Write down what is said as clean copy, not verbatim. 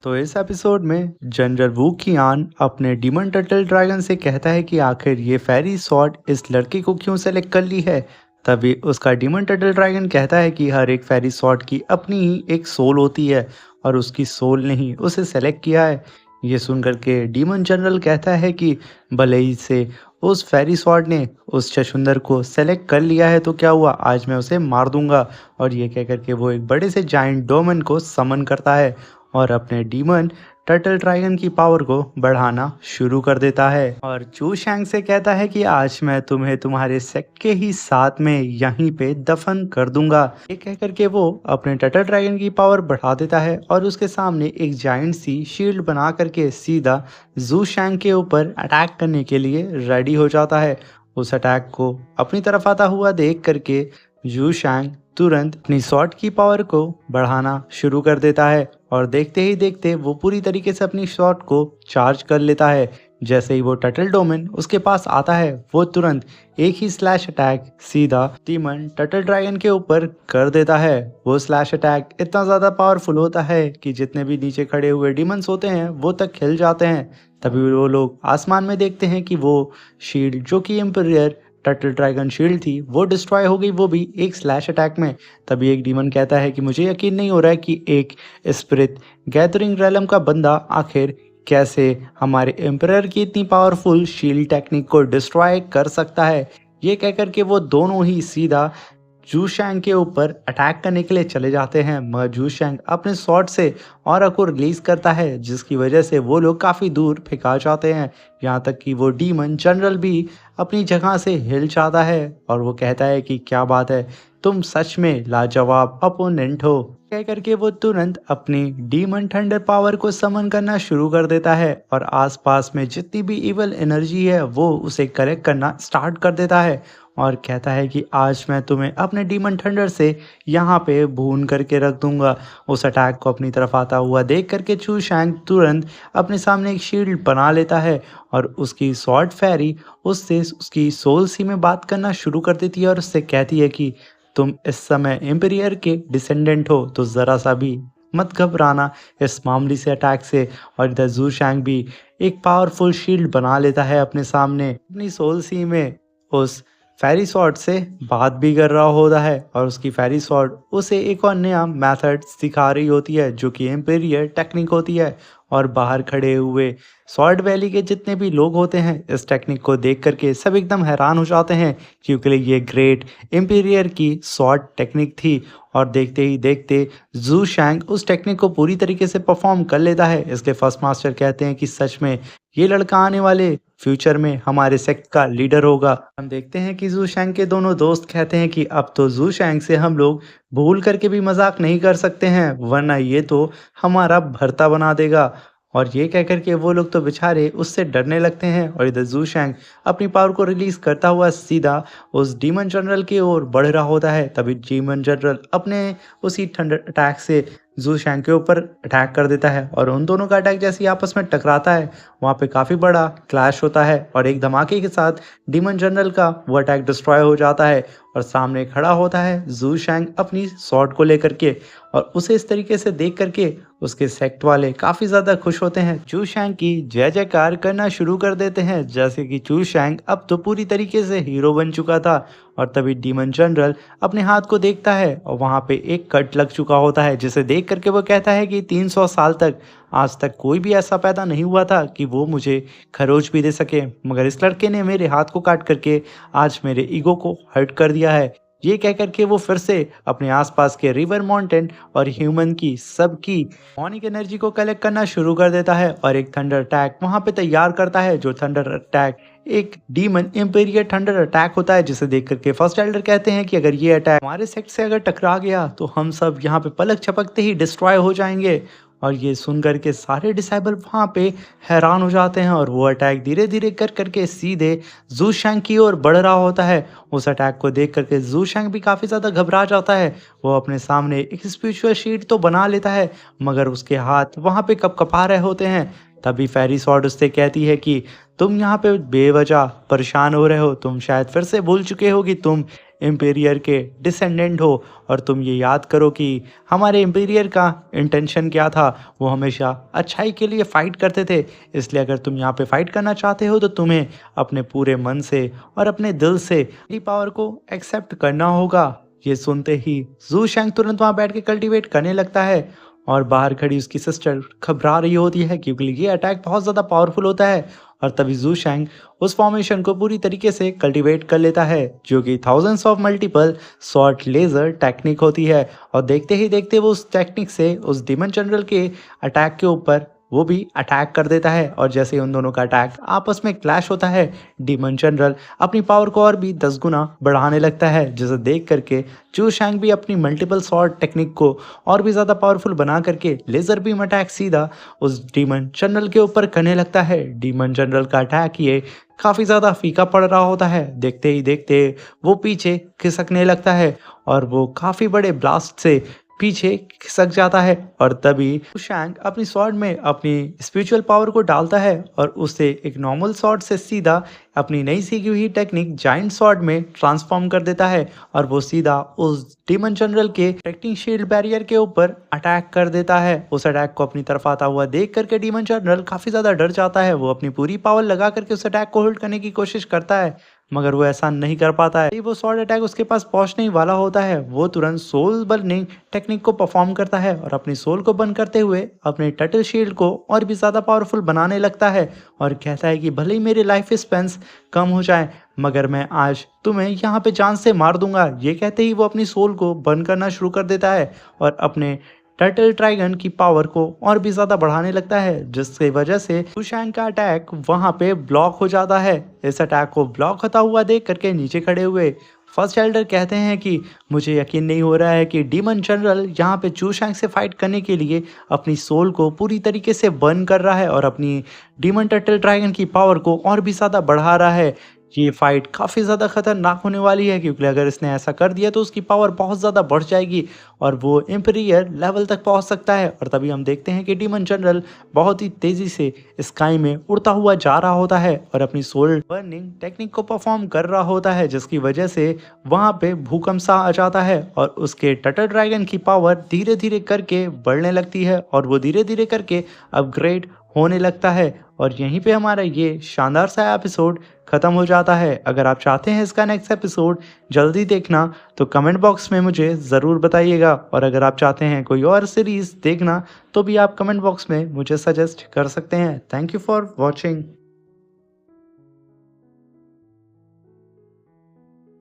तो इस एपिसोड में जनरल वू कियान अपने डीमन टर्टल ड्रैगन से कहता है कि आखिर ये फेरी स्वॉर्ड इस लड़के को क्यों सेलेक्ट कर ली है। तभी उसका डीमन टर्टल ड्रैगन कहता है कि हर एक फेरी स्वॉर्ड की अपनी ही एक सोल होती है और उसकी सोल ने ही उसे सेलेक्ट किया है। ये सुनकर के डीमन जनरल कहता है कि भले ही से उस फेरी स्वॉर्ड ने उस छछूंदर को सेलेक्ट कर लिया है तो क्या हुआ, आज मैं उसे मार दूंगा। और ये कह करके वो एक बड़े से जाइंट डोमन को समन करता है और अपने डीमन टर्टल ड्रैगन की पावर को बढ़ाना शुरू कर देता है और चू शैंग से कहता है कि आज मैं तुम्हें तुम्हारे सेक्ट के ही साथ में यहीं पे दफन कर दूंगा। ये कह करके वो अपने टर्टल ड्रैगन की पावर बढ़ा देता है और उसके सामने एक जाइंट सी शील्ड बना करके सीधा जू शैंग के ऊपर अटैक करने के लिए रेडी हो जाता है। उस अटैक को अपनी तरफ आता हुआ देख करके जू शैंग तुरंत अपनी शॉट की पावर को बढ़ाना शुरू कर देता है और देखते ही देखते वो पूरी तरीके से अपनी शॉट को चार्ज कर लेता है। जैसे ही वो टर्टल डोमेन उसके पास आता है वो तुरंत एक ही स्लैश अटैक सीधा डीमन टर्टल ड्रैगन के ऊपर कर देता है। वो स्लैश अटैक इतना ज़्यादा पावरफुल होता है कि जितने भी नीचे खड़े हुए डीमंस होते हैं वो तक हिल जाते हैं। तभी वो लोग आसमान में देखते हैं कि वो शील्ड जो कि एम्पीरियर टर्टल ड्रैगन शील्ड थी वो डिस्ट्रॉय हो गई, वो भी एक स्लैश अटैक में। तभी एक डीमन कहता है कि मुझे यकीन नहीं हो रहा है कि एक स्पिरिट गैदरिंग रैलम का बंदा आखिर कैसे हमारे एम्परर की इतनी पावरफुल शील्ड टेक्निक को डिस्ट्रॉय कर सकता है। ये कहकर के वो दोनों ही सीधा जू शैंग के ऊपर अटैक करने के लिए चले जाते हैं, मगर जू शैंग अपने शॉट से ऑरा को रिलीज करता है जिसकी वजह से वो लोग काफ़ी दूर फेंका जाते हैं। यहाँ तक कि वो डीमन जनरल भी अपनी जगह से हिल जाता है और वो कहता है कि क्या बात है, तुम सच में लाजवाब अपोनेंट हो। कह करके वो तुरंत अपनी डीमन थंडर पावर को समन करना शुरू कर देता है और आसपास में जितनी भी इवल एनर्जी है वो उसे कलेक्ट करना स्टार्ट कर देता है और कहता है कि आज मैं तुम्हें अपने डीमन थंडर से यहाँ पे भून करके रख दूंगा। उस अटैक को अपनी तरफ आता हुआ देख करके चू शैंग तुरंत अपने सामने एक शील्ड बना लेता है और उसकी स्वॉर्ड फेरी उससे उसकी सोल सी में बात करना शुरू कर देती है और उससे कहती है कि तुम इस समय एम्पीरियर के डिसेंडेंट हो तो ज़रा सा भी मत घबराना इस मामूली से अटैक से। और इधर जू शैंग भी एक पावरफुल शील्ड बना लेता है अपने सामने, अपनी सोल सी में उस फेरी स्वॉर्ड से बात भी कर रहा होता है और उसकी फेरी स्वॉर्ड उसे एक और नया मेथड सिखा रही होती है जो कि एम्पीरियर टेक्निक होती है। और बाहर खड़े हुए स्वॉर्ड वैली के जितने भी लोग होते हैं इस टेक्निक को देख करके सब एकदम हैरान हो जाते हैं क्योंकि ये ग्रेट एम्पीरियर की स्वॉर्ड टेक्निक थी। और देखते ही देखते जू शैंग उस टेक्निक को पूरी तरीके से परफॉर्म कर लेता है। इसलिए फर्स्ट मास्टर कहते हैं कि सच में ये लड़का आने वाले फ्यूचर में हमारे सेक्ट का लीडर होगा। हम देखते हैं कि जू शैंग के दोनों दोस्त कहते हैं कि अब तो जू शैंग से हम लोग भूल करके भी मजाक नहीं कर सकते हैं वरना ये तो हमारा भरता बना देगा। और ये कह कर के वो लोग तो बेचारे उससे डरने लगते हैं और इधर जू शैंग अपनी पावर को रिलीज करता हुआ सीधा उस डीमन जनरल की ओर बढ़ रहा होता है। तभी डीमन जनरल अपने उसी थंडर अटैक से जू शैंग के ऊपर अटैक कर देता है और उन दोनों का अटैक जैसे ही आपस में टकराता है वहाँ पे काफ़ी बड़ा क्लैश होता है और एक धमाके के साथ डीमन जनरल का वो अटैक डिस्ट्रॉय हो जाता है और सामने खड़ा होता है जू शैंग अपनी स्वॉर्ड को लेकर के। और उसे इस तरीके से देख करके उसके सेक्ट वाले काफ़ी ज़्यादा खुश होते हैं, चू शैंग की जय जयकार करना शुरू कर देते हैं जैसे कि चू शैंग अब तो पूरी तरीके से हीरो बन चुका था। और तभी डीमन जनरल अपने हाथ को देखता है और वहाँ पे एक कट लग चुका होता है जिसे देख करके वो कहता है कि 300 साल तक आज तक कोई भी ऐसा पैदा नहीं हुआ था कि वो मुझे खरोच भी दे सके, मगर इस लड़के ने मेरे हाथ को काट करके आज मेरे ईगो को हर्ट कर दिया है। ये कह करके वो फिर से अपने आसपास के रिवर माउंटेन और ह्यूमन की सबकी मॉर्निंग एनर्जी को कलेक्ट करना शुरू कर देता है और एक थंडर अटैक वहां पे तैयार करता है जो थंडर अटैक एक डीमन एम्पेरियर थंडर अटैक होता है जिसे देख करके फर्स्ट एल्डर कहते हैं कि अगर ये अटैक हमारे सेक्ट से अगर टकरा गया तो हम सब यहाँ पे पलक झपकते ही डिस्ट्रॉय हो जाएंगे। और ये सुन करके सारे डिसाइबल वहाँ पे हैरान हो जाते हैं और वो अटैक धीरे धीरे कर करके सीधे जू शैंग की ओर बढ़ रहा होता है। उस अटैक को देख करके जू शैंग भी काफ़ी ज़्यादा घबरा जाता है। वो अपने सामने एक स्पिरिचुअल शीट तो बना लेता है मगर उसके हाथ वहाँ पे कपकपा रहे होते हैं। तभी फेरी सॉर्ड उससे कहती है कि तुम यहाँ पे बेवजह परेशान हो रहे हो, तुम शायद फिर से भूल चुके हो कि तुम एम्पेरियर के डिसेंडेंट हो और तुम ये याद करो कि हमारे एम्पेरियर का इंटेंशन क्या था, वो हमेशा अच्छाई के लिए फ़ाइट करते थे। इसलिए अगर तुम यहाँ पे फ़ाइट करना चाहते हो तो तुम्हें अपने पूरे मन से और अपने दिल से मेरी पावर को एक्सेप्ट करना होगा। ये सुनते ही ज़ू शैंग तुरंत वहाँ बैठ के कल्टीवेट करने लगता है और बाहर खड़ी उसकी सिस्टर घबरा रही होती है क्योंकि ये अटैक बहुत ज़्यादा पावरफुल होता है। और तभी ज़ू शैंग उस फॉर्मेशन को पूरी तरीके से कल्टीवेट कर लेता है जो कि thousands of multiple short laser technique होती है। और देखते ही देखते वो उस टेक्निक से उस डीमन जनरल के अटैक के ऊपर वो भी अटैक कर देता है। और जैसे ही उन दोनों का अटैक आपस में क्लैश होता है, डीमन जनरल अपनी पावर को और भी 10 गुना बढ़ाने लगता है, जिसे देख करके चू शैंग भी अपनी मल्टीपल शॉट टेक्निक को और भी ज़्यादा पावरफुल बना करके लेज़र बीम अटैक सीधा उस डीमन जनरल के ऊपर करने लगता है। डीमन जनरल का अटैक ये काफ़ी ज़्यादा फीका पड़ रहा होता है। देखते ही देखते वो पीछे खिसकने लगता है और वो काफ़ी बड़े ब्लास्ट से पीछे खिसक जाता है। और तभी शैंग अपनी स्वॉर्ड में अपनी स्पिरिचुअल पावर को डालता है और उसे एक नॉर्मल स्वॉर्ड से सीधा अपनी नई सीखी हुई टेक्निक जाइंट स्वॉर्ड में ट्रांसफॉर्म कर देता है और वो सीधा उस डीमन जनरल के प्रोटेक्टिंग शील्ड बैरियर के ऊपर अटैक कर देता है। उस अटैक को अपनी तरफ आता हुआ देख करके डीमन जनरल काफ़ी ज़्यादा डर जाता है। वो अपनी पूरी पावर लगा करके उस अटैक को होल्ड करने की कोशिश करता है मगर वो ऐसा नहीं कर पाता है। वो स्वॉर्ड अटैक उसके पास पहुंचने ही वाला होता है, वो तुरंत सोल बर्निंग टेक्निक को परफॉर्म करता है और अपनी सोल को बर्न करते हुए अपने टर्टल शील्ड को और भी ज़्यादा पावरफुल बनाने लगता है और कहता है कि भले ही मेरे लाइफ स्पेंस कम हो जाए मगर मैं आज तुम्हें यहाँ पे जान से मार दूंगा। ये कहते ही वो अपनी सोल को बर्न करना शुरू कर देता है और अपने टर्टल ड्रैगन की पावर को और भी ज़्यादा बढ़ाने लगता है, जिसकी वजह से सुशैंग का अटैक वहाँ पे ब्लॉक हो जाता है। इस अटैक को ब्लॉक होता हुआ देख करके नीचे खड़े हुए फर्स्ट एल्डर कहते हैं कि मुझे यकीन नहीं हो रहा है कि डीमन जनरल यहाँ पे चू शैंग से फाइट करने के लिए अपनी सोल को पूरी तरीके से बर्न कर रहा है और अपनी डीमन टर्टल ड्रैगन की पावर को और भी ज़्यादा बढ़ा रहा है। ये फाइट काफ़ी ज़्यादा खतरनाक होने वाली है क्योंकि अगर इसने ऐसा कर दिया तो उसकी पावर बहुत ज़्यादा बढ़ जाएगी और वो एम्पीरियर लेवल तक पहुंच सकता है। और तभी हम देखते हैं कि डीमन जनरल बहुत ही तेज़ी से स्काई में उड़ता हुआ जा रहा होता है और अपनी सोल बर्निंग टेक्निक को परफॉर्म कर रहा होता है, जिसकी वजह से वहाँ पे भूकंप सा आ जाता है और उसके टर्टल ड्रैगन की पावर धीरे धीरे करके बढ़ने लगती है और वो धीरे धीरे करके अपग्रेड होने लगता है। और यहीं पे हमारा ये शानदार सा एपिसोड ख़त्म हो जाता है। अगर आप चाहते हैं इसका नेक्स्ट एपिसोड जल्दी देखना तो कमेंट बॉक्स में मुझे ज़रूर बताइएगा और अगर आप चाहते हैं कोई और सीरीज़ देखना तो भी आप कमेंट बॉक्स में मुझे सजेस्ट कर सकते हैं। Thank you for watching.